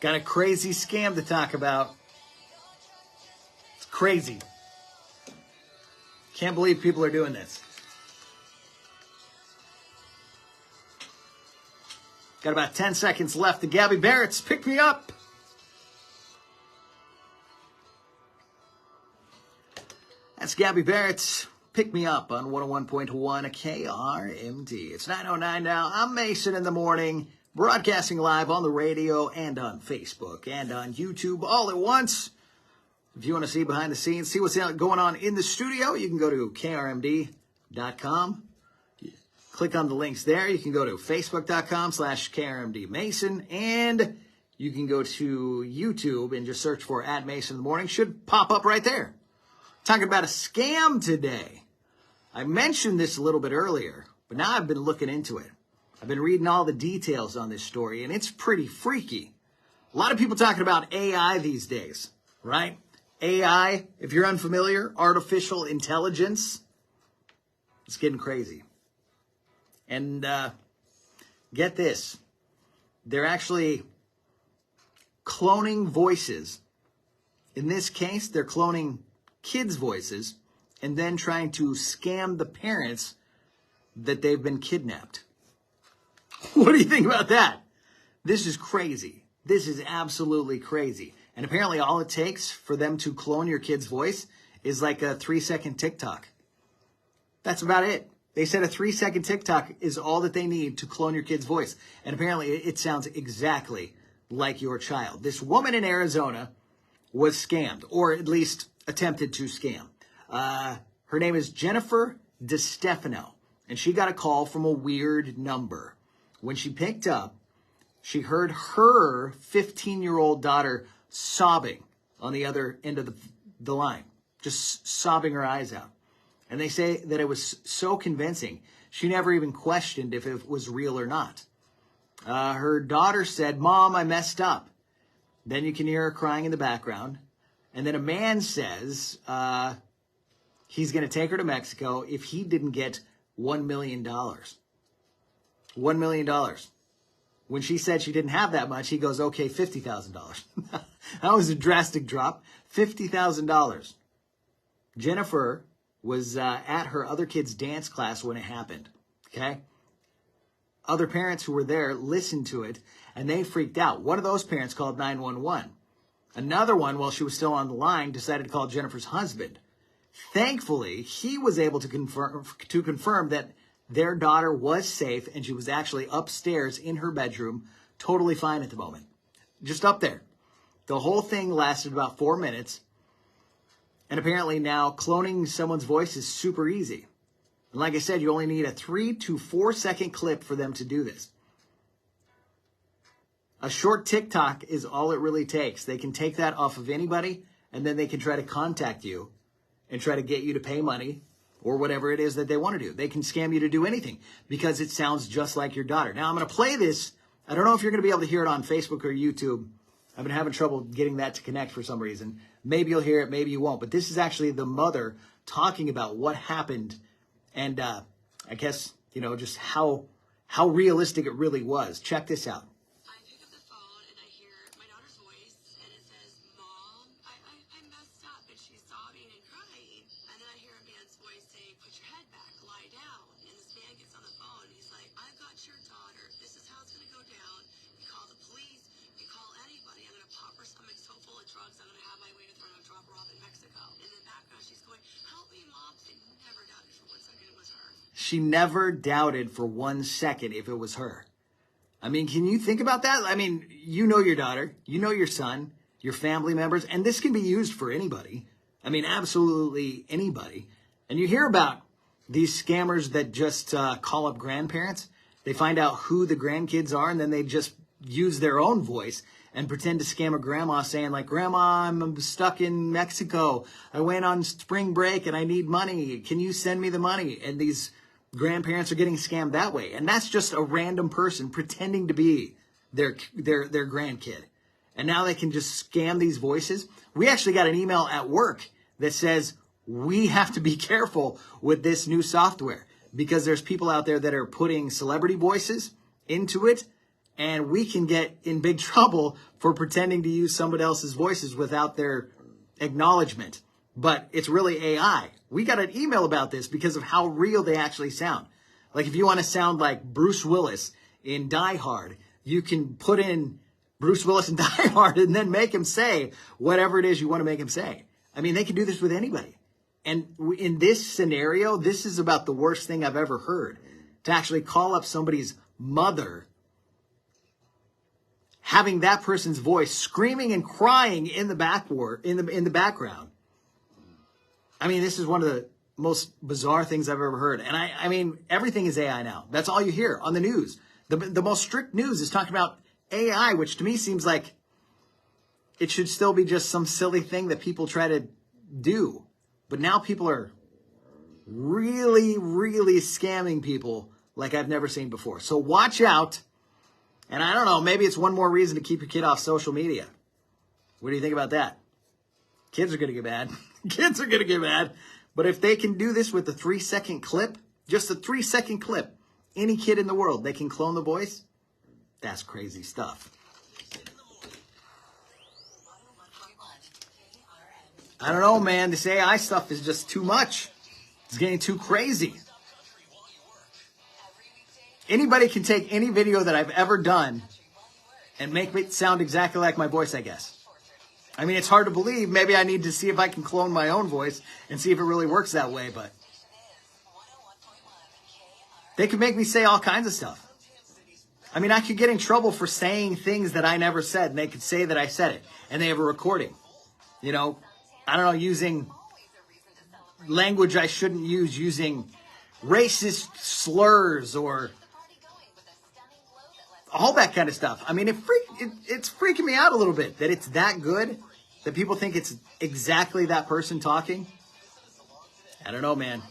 Got a crazy scam to talk about. It's crazy. Can't believe people are doing this. Got about 10 seconds left. The Gabby Barrett's Pick Me Up. That's Gabby Barrett's Pick Me Up on 101.1 KRMD. It's 9:09 now. I'm Mason in the morning, broadcasting live on the radio and on Facebook and on YouTube all at once. If you want to see behind the scenes, see what's going on in the studio, you can go to krmd.com. Click on the links there. You can go to facebook.com/krmdmason, and you can go to YouTube and just search for @Mason in the morning. Should pop up right there. Talking about a scam today. I mentioned this a little bit earlier, but now I've been looking into it. I've been reading all the details on this story, and it's pretty freaky. A lot of people talking about AI these days, right? AI, if you're unfamiliar, artificial intelligence, it's getting crazy. And get this, they're actually cloning voices. In this case, they're cloning kids' voices and then trying to scam the parents that they've been kidnapped. What do you think about that? This is crazy. This is absolutely crazy. And apparently all it takes for them to clone your kid's voice is like a 3-second TikTok. That's about it. They said a 3-second TikTok is all that they need to clone your kid's voice. And apparently it sounds exactly like your child. This woman in Arizona was scammed, or at least attempted to scam. Her name is Jennifer DeStefano, and she got a call from a weird number. When she picked up, she heard her 15-year-old daughter sobbing on the other end of the line, just sobbing her eyes out. And they say that it was so convincing, she never even questioned if it was real or not. Her daughter said, "Mom, I messed up." Then you can hear her crying in the background. And then a man says he's going to take her to Mexico if he didn't get $1 million. $1 million. When she said she didn't have that much, he goes, "Okay, $50,000. That was a drastic drop. $50,000. Jennifer was at her other kid's dance class when it happened. Okay? Other parents who were there listened to it, and they freaked out. One of those parents called 911. Another one, while she was still on the line, decided to call Jennifer's husband. Thankfully, he was able to confirm that their daughter was safe, and she was actually upstairs in her bedroom, totally fine at the moment. Just up there. The whole thing lasted about 4 minutes, and apparently now cloning someone's voice is super easy. And like I said, you only need a 3 to 4 second clip for them to do this. A short TikTok is all it really takes. They can take that off of anybody, and then they can try to contact you and try to get you to pay money or whatever it is that they want to do. They can scam you to do anything because it sounds just like your daughter. Now, I'm going to play this. I don't know if you're going to be able to hear it on Facebook or YouTube. I've been having trouble getting that to connect for some reason. Maybe you'll hear it, maybe you won't. But this is actually the mother talking about what happened and I guess, just how realistic it really was. Check this out. She never doubted for 1 second if it was her. I mean, can you think about that? I mean, you know your daughter, you know your son, your family members, and this can be used for anybody. I mean, absolutely anybody. And you hear about these scammers that just call up grandparents. They find out who the grandkids are, and then they just use their own voice and pretend to scam a grandma saying like, "Grandma, I'm stuck in Mexico. I went on spring break and I need money. Can you send me the money?" And these grandparents are getting scammed that way. And that's just a random person pretending to be their grandkid. And now they can just scam these voices. We actually got an email at work that says we have to be careful with this new software because there's people out there that are putting celebrity voices into it And we can get in big trouble for pretending to use somebody else's voices without their acknowledgement. But it's really AI. We got an email about this because of how real they actually sound. Like if you want to sound like Bruce Willis in Die Hard, you can put in Bruce Willis in Die Hard and then make him say whatever it is you want to make him say. I mean, they can do this with anybody. And in this scenario, this is about the worst thing I've ever heard. To actually call up somebody's mother, having that person's voice screaming and crying in the background. I mean, this is one of the most bizarre things I've ever heard. And I mean, everything is AI now. That's all you hear on the news. The most strict news is talking about AI, which to me seems like it should still be just some silly thing that people try to do. But now people are really, really scamming people like I've never seen before. So watch out. And I don't know, maybe it's one more reason to keep your kid off social media. What do you think about that? Kids are going to get mad. Kids are going to get mad. But if they can do this with a 3-second clip, just a 3-second clip, any kid in the world, they can clone the voice. That's crazy stuff. I don't know, man. This AI stuff is just too much. It's getting too crazy. Anybody can take any video that I've ever done and make it sound exactly like my voice, I guess. I mean, it's hard to believe. Maybe I need to see if I can clone my own voice and see if it really works that way, but they could make me say all kinds of stuff. I mean, I could get in trouble for saying things that I never said, and they could say that I said it, and they have a recording. You know, I don't know, using language I shouldn't use, using racist slurs or all that kind of stuff. I mean, it's freaking me out a little bit that it's that good, that people think it's exactly that person talking. I don't know, man.